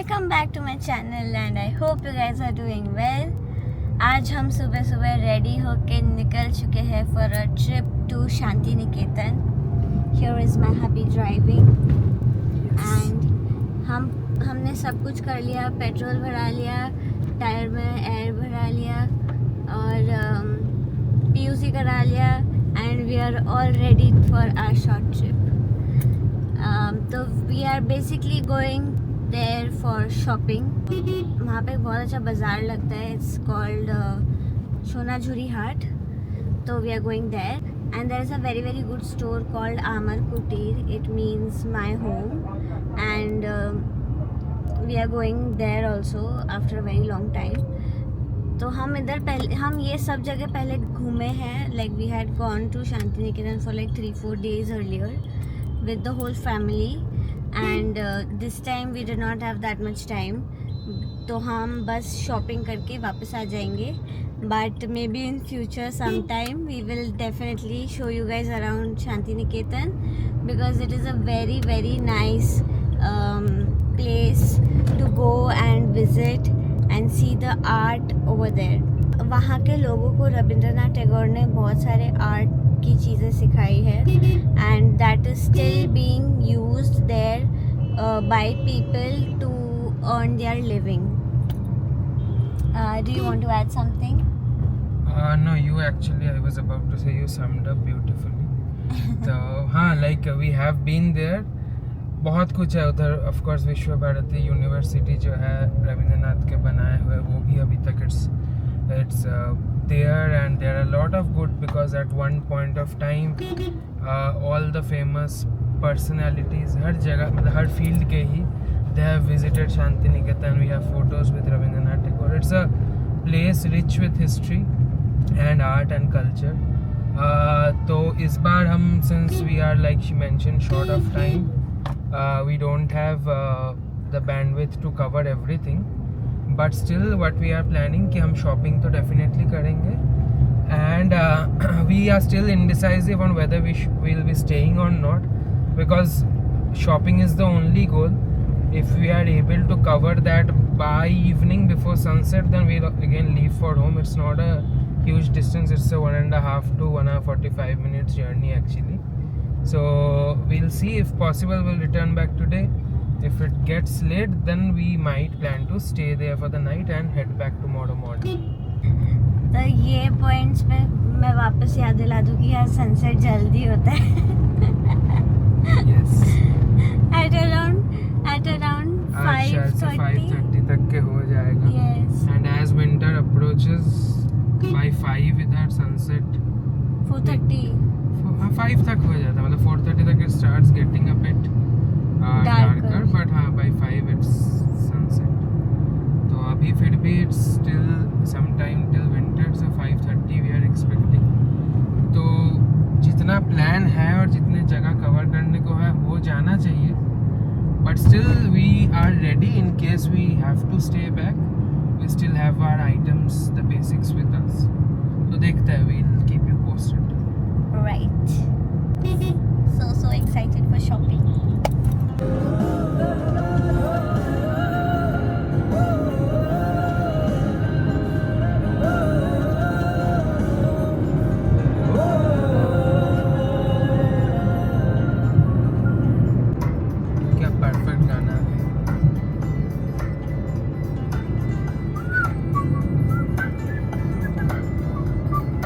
Welcome back to my channel and I hope you guys are doing well. आज हम सुबह सुबह ready होके निकल चुके हैं for a trip to Shanti Niketan. Here is my hubby driving and हमने सब कुछ कर लिया. पेट्रोल भरा लिया, टायर में एयर भरा लिया और PUC करा लिया and we are all ready for our short trip. तो we are basically going there for shopping. वहाँ पे बहुत अच्छा बाज़ार लगता है. It's called सोनाझुरी हाट. तो we are going there and there is a very good store called Amar Kutir. It means my home and we are going there also after a very long time. तो हम ये सब जगह पहले घूमे हैं. Like we had gone to Shanti Niketan for like 3-4 days earlier with the whole family and this time we did not have that much time. तो हम बस शॉपिंग करके वापस आ जाएंगे. But maybe in future sometime we will definitely show you guys around Shanti Niketan because it is a very nice place to go and visit and see the art over there. वहाँ के लोगों को रविंद्रनाथ टैगोर ने बहुत सारे art की चीज़ें सिखाई है and that is still being used there by people to earn their living. Do you want to add something? No, you actually, I was about to say you summed up beautifully. तो हाँ, like we have been there. बहुत कुछ है उधर. Of course विश्व Bharti university जो है रविंद्रनाथ के बनाए हुए, वो भी अभी तक it's there and there are a lot of good because at one point of time all the famous personalities हर जगह मतलब हर field के ही they have visited Shanti Niketan. We have photos with Rabindranath Tagore. It's a place rich with history and art and culture. तो इस बार हम since we are like she mentioned short of time, we don't have the bandwidth to cover everything. But still what we are planning कि हम shopping तो definitely करेंगे and we are still indecisive on whether we'll be staying or not because shopping is the only goal. If we are able to cover that by evening before sunset, then we'll again leave for home. It's not a huge distance. It's a 1.5 to 1 hour 45 minutes journey actually. So we'll see. If possible, we'll return back today. If it gets late, then we might plan to stay there for the night and head back tomorrow morning. तो ये points पे मैं वापस याद दिला दूँ कि यहाँ सनसेट जल्दी होता है. Yes. at around 5:30 तक के हो जाएगा. Yes. And as winter approaches, by 5 इधर sunset 4:30 5 तक हो जाता है. मतलब 4:30 तक it starts getting a bit darker, but हाँ by 5 it's sunset. तो अभी फिर भी it's still some time till winter, so 5:30 we are expecting. तो जितना प्लान है और जितने जगह कवर करने को है वो जाना चाहिए. But still we are ready in case we have to stay back. We still have our items, the basics with us. तो देखते हैं, we'll keep you posted. Right. So excited for shopping. क्या perfect गाना है.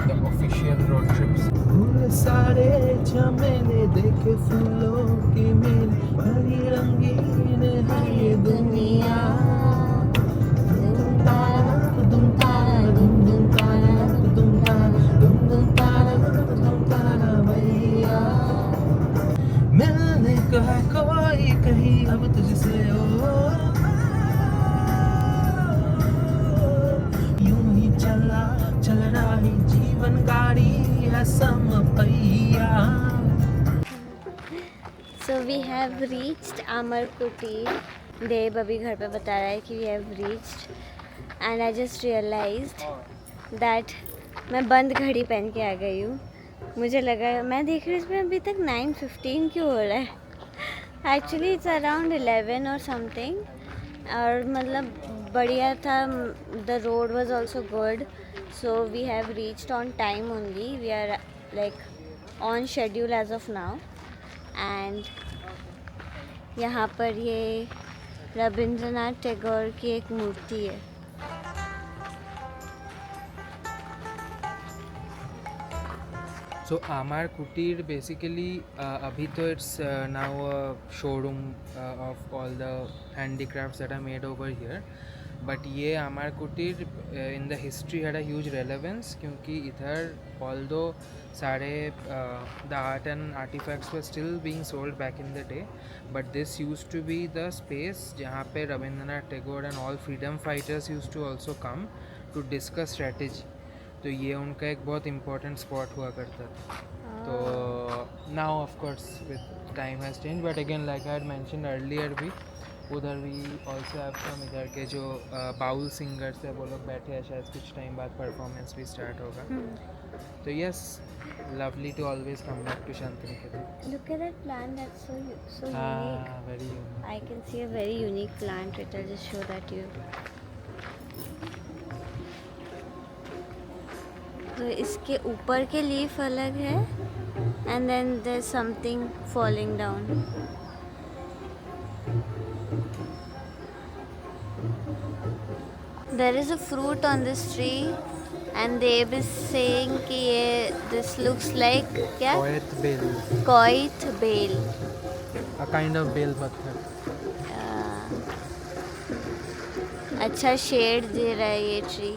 The official road trips. फूल सारे चमेले देखे फूलों के मेले बड़ी रंगीन है ये दुनिया. दुम तारा दुम दुम तारा दुम तारा दुम दुम तारा भैया. मिलने का है कोई कहीं अब तुझसे यूं ही चल रही जीवन गाड़ी है समपैया. So we have reached Amar Kutir. देव अभी घर पे बता रहा है कि we have reached and I just realized that मैं बंद घड़ी पहन के आ गई हूँ. मुझे लगा मैं देख रही हूँ इसमें अभी तक 9:15 क्यों हो रहा है. Actually it's around 11 or something. और मतलब बढ़िया था. The road was also good, so we have reached on time only. We are like on schedule as of now. And यहाँ पर ये रविंद्रनाथ टैगोर की एक मूर्ति है. So Amar Kutir basically abhi to it's now a showroom of all the handicrafts that are made over here. But ये Amar Kutir in the history had a huge relevance क्योंकि इधर although सारे the art and artifacts were still being sold back in the day, but this used to be the space जहाँ पे Rabindranath Tagore and all freedom fighters used to also come to discuss strategy. तो ये उनका एक बहुत important spot हुआ करता था. तो now of course with time has change, but again like I had mention earlier भी उधर भी ऑल्सो हैव सम इधर के जो बाउल सिंगर्स है वो लोग बैठे हैं. शायद कुछ टाइम बाद परफॉर्मेंस भी स्टार्ट होगा. तो yes, lovely to always come back to Shantiniketan. Look at that plant, that's so unique. Very unique. I can see a very unique plant. Wait, I'll just show that to you. तो इसके ऊपर के leaf अलग है and then there's something falling down. There is a fruit on this tree and Deb is saying कि ये this looks like क्या? Koith bell. Koith bell. A kind of bell पत्थर. अच्छा शेड दे रहा है ये ट्री.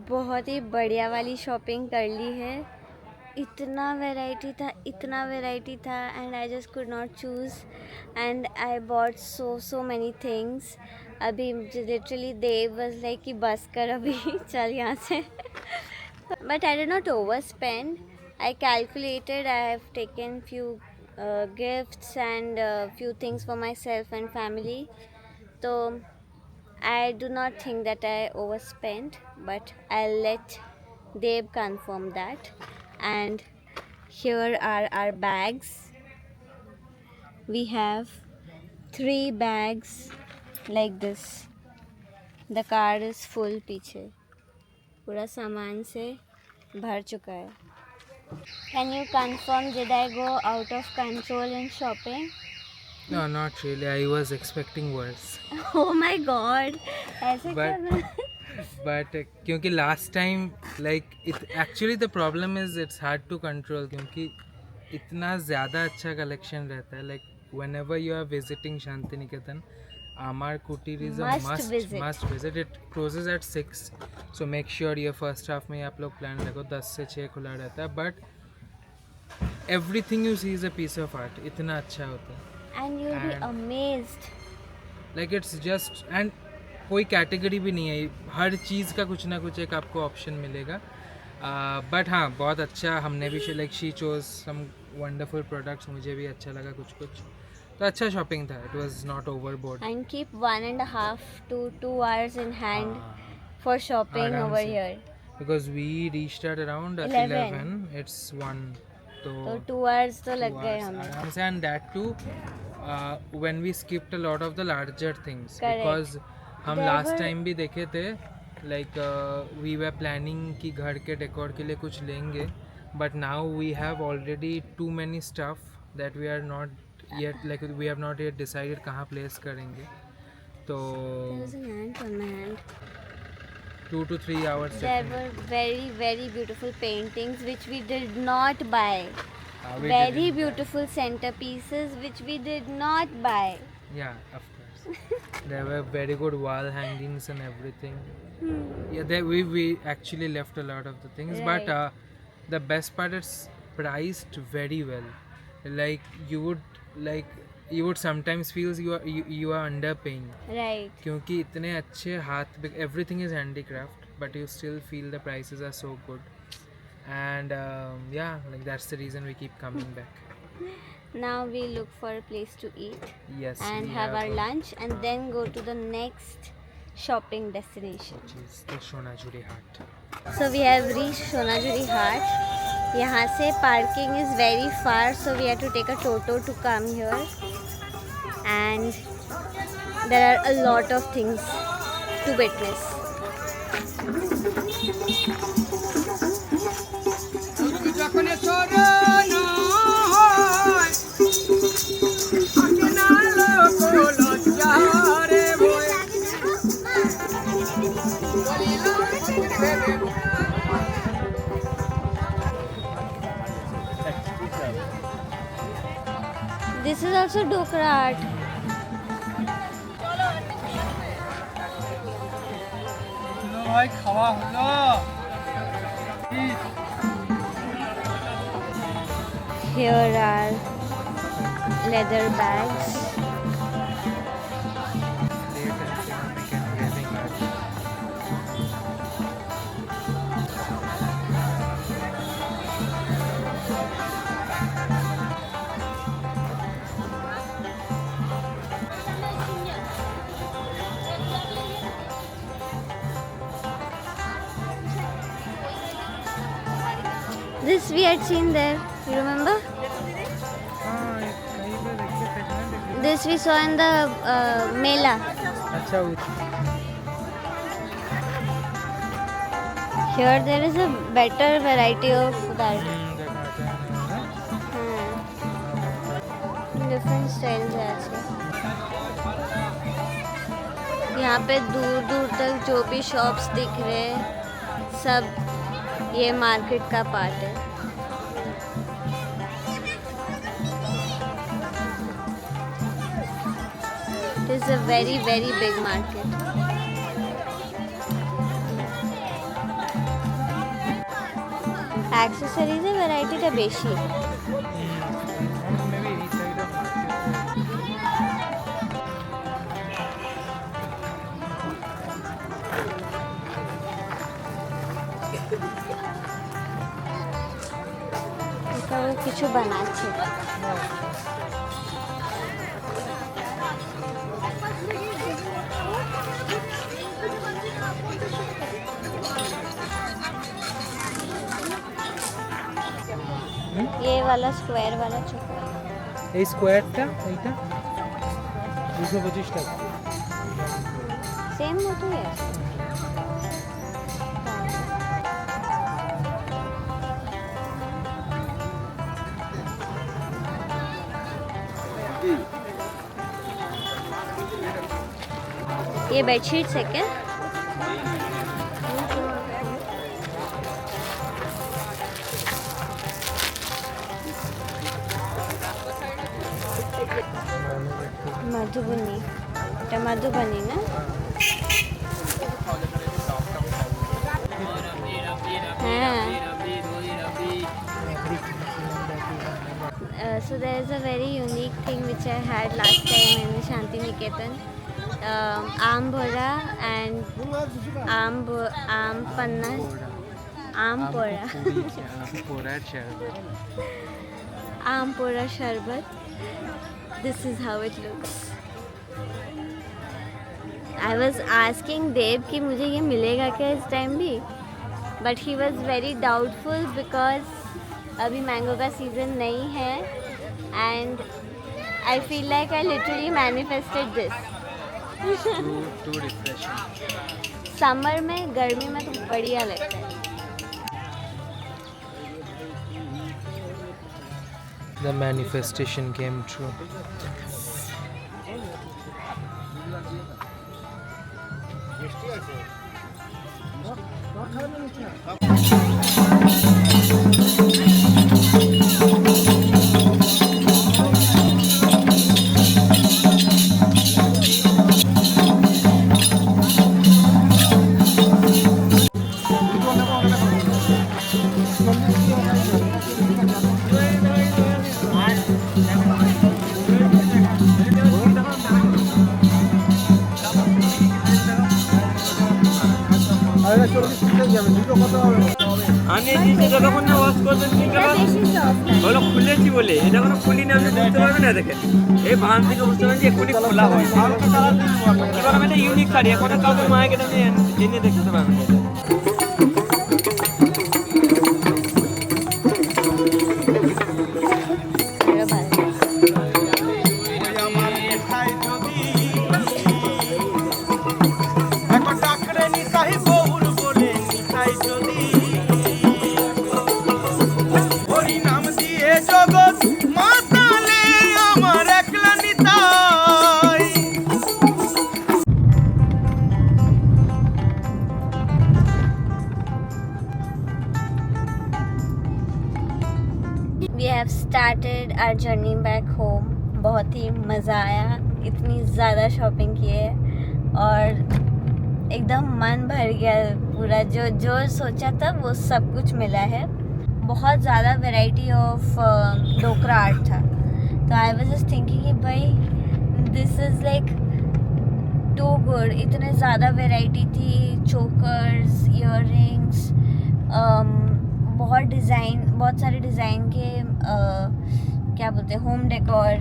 बहुत ही बढ़िया वाली शॉपिंग कर ली है. इतना वैरायटी था and I just could not choose and I bought so many things. अभी लिटरली देव वाज लाइक कि बस कर अभी चल यहाँ से. But I did not over spend. I calculated. I have taken few gifts and few things for my self and family. तो I do not think that I overspent, but I'll let Deb confirm that. And here are our bags. We have 3 bags like this. The car is full पीछे. पूरा सामान से भर चुका है. Can you confirm, did I go out of control in shopping? No, not really. I was expecting worse. Oh my God! ऐसे But- कर. But क्योंकि last time like it actually the problem is it's hard to control क्योंकि इतना ज़्यादा अच्छा collection रहता है. Like whenever you are visiting Shantiniketan, Amar Kutir is a must visit. It closes at 6, so make sure ये first half में आप लोग plan रखो. 10 से 6 खुला रहता है, but everything you see is a piece of art. इतना अच्छा होता है. And you'll be And- amazed. Like it's just and कोई कैटेगरी भी नहीं है. हर चीज़ का कुछ ना कुछ एक आपको ऑप्शन मिलेगा. बट हाँ, बहुत अच्छा. हमने भी like she chose some wonderful products. मुझे भी अच्छा लगा कुछ तो अच्छा शॉपिंग था. It was not overboard. And keep 1.5 to 2 hours in hand for shopping आराम over से. here. Because we reached at around 11. 11. It's 1. तो तो 2 hours तो लग 2 गए hours हमें. आराम से. And that too when we skipped a lot of the larger things. Correct. Because हम There लास्ट were- टाइम भी देखे थे. लाइक वी वर प्लानिंग कि घर के डेकोर के लिए कुछ लेंगे, but now we have already too many stuff that we are not yet like we have not yet decided कहाँ प्लेस करेंगे. तो There's an ant on my hand. 2 to 3 hours There were very beautiful paintings which we did not buy. we Very didn't. beautiful centerpieces which we did not buy. Yeah, of course. There were very good wall hangings and everything. Yeah, we actually left a lot of the things, but the best part is priced very well. Like you would like you would sometimes feels you are underpaying. Right. क्योंकि इतने अच्छे हाथ, everything is handicraft, but you still feel the prices are so good, and yeah, like that's the reason we keep coming back. Now we look for a place to eat Yes, and we have our lunch and then go to the next shopping destination. which is the Shonajuri Hat. So we have reached Shonajuri Hat. यहाँ से parking is very far, so we have to take a toto to come here. And there are a lot of things to witness. This is also Dokra art. भाई खावा hello Here are leather bags. Plate and ceramic and weaving art. This we had seen there. You remember? कहीं पे देखे थे ना. This we saw in the Mela. अच्छा Here there is a better variety of that. Different styles है ऐसे. यहाँ पे दूर दूर तक जो भी शॉप्स दिख रहे हैं सब ये मार्केट का पार्ट है. It is a very big market. Accessories এর ভ্যারাইটিটা বেশি. maybe each side of market. এটা ও কিছু বানাচ্ছে. ये वाला स्क्वायर वाला चोको এই স্কোয়ারটা এইটা 225 টাকা. सेम মতোই আছে. ये बेडशीट्स है क्या? मधुबनी এটা मधुबनी ना? So there is a very unique thing which I had last time in Shanti Niketan. Aam bhora and aam panna. Aam pora. Aam pora sharbat. This is how it looks. I was asking Dev कि मुझे ये मिलेगा क्या इस time भी, but he was very doubtful because अभी mango का season नहीं है and I feel like I literally manifested this. too refreshing. Summer में गर्मी में तो बढ़िया लगता है. The manifestation came true. আমি নিচে যতক্ষণ না ওয়াশ করবেন ঠিক এটা আছে বেশি সফট হলো খুলেছি বলে এটা কোনো খুলি না আপনি বুঝতে পারবেন না দেখেন এই ভান থেকে বুঝতে পারবেন যে এখনই খোলা হয় এবার আমি একটা ইউনিক শাড়ি এখন কাউকে মায়ের আমি এনে দেখতে পারবেন না এটা ভালো We have started our journey back home. बहुत ही मज़ा आया, इतनी ज़्यादा शॉपिंग की है और एकदम मन भर गया पूरा। जो जो सोचा था वो सब कुछ मिला है। बहुत ज़्यादा वैरायटी ऑफ डोकरा आर्ट था, तो आई वाज जस्ट थिंकिंग कि भाई this is like too good. इतने ज़्यादा वैरायटी थी, चोकर्स, इयररिंग्स, बहुत सारे डिज़ाइन के क्या बोलते हैं, होम डेकोर,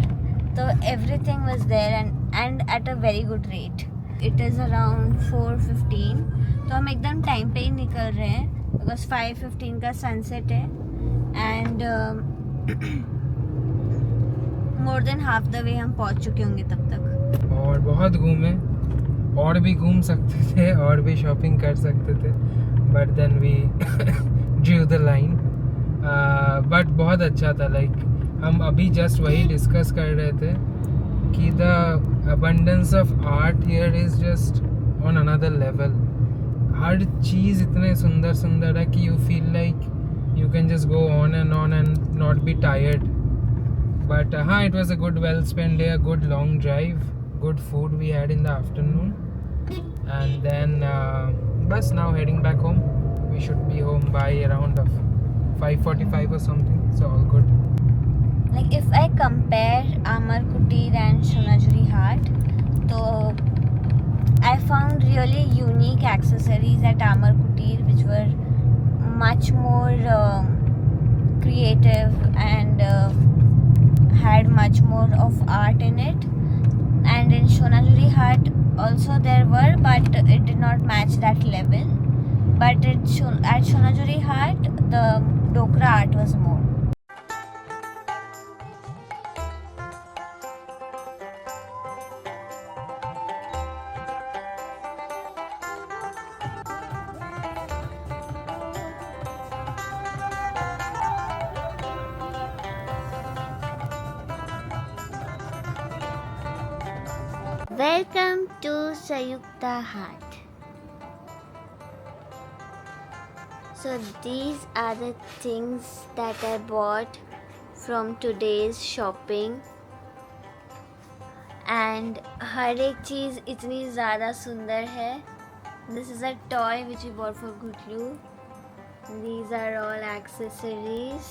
तो everything was there and at a very good rate. It is around 4:15, तो हम एकदम टाइम पे ही निकल रहे हैं बिकॉज 5:15 का सनसेट है and more than half the way हम पहुंच चुके होंगे तब तक। और बहुत घूमे, और भी घूम सकते थे और भी शॉपिंग कर सकते थे, but then we drew the line. But बहुत अच्छा था। लाइक हम अभी जस्ट वही डिस्कस कर रहे थे कि the abundance of art here is just on another level. हर चीज़ इतने सुंदर सुंदर है कि you feel like you can just go on and not be tired. But हाँ, it was a good well spent day, a good long drive, good food we had in the afternoon, and then bus now heading back home. We should be home by around 5:45 or something, so all good. Like if I compare Amar Kutir and Shonajuri Hart, so I found really unique accessories at Amar Kutir which were much more creative and had much more of art in it. And in Shonajuri Hart also there were, but it did not match that level. But at Shonajuri Hart the Dokra art was more. Welcome to Sayukta Hart. So these are the things that I bought from today's shopping. And हर एक चीज़ इतनी ज़्यादा सुंदर है. This is a toy which we bought for Gutlu. These are all accessories.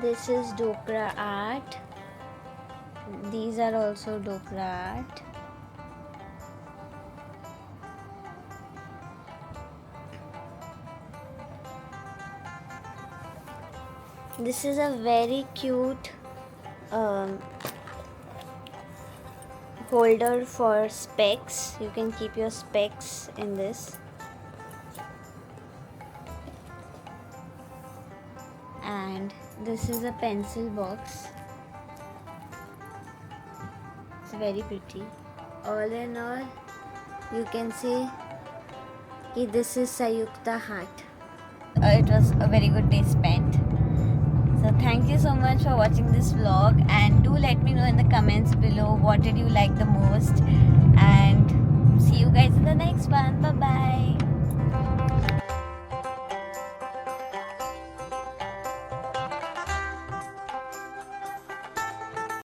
This is Dokra art. These are also Dokra art. This is a very cute holder for specs. You can keep your specs in this. And this is a pencil box. It's very pretty. All in all, you can see that this is Sayukta Hart. It was a very good day spent. So thank you so much for watching this vlog, and do let me know in the comments below what did you like the most, and see you guys in the next one. Bye bye.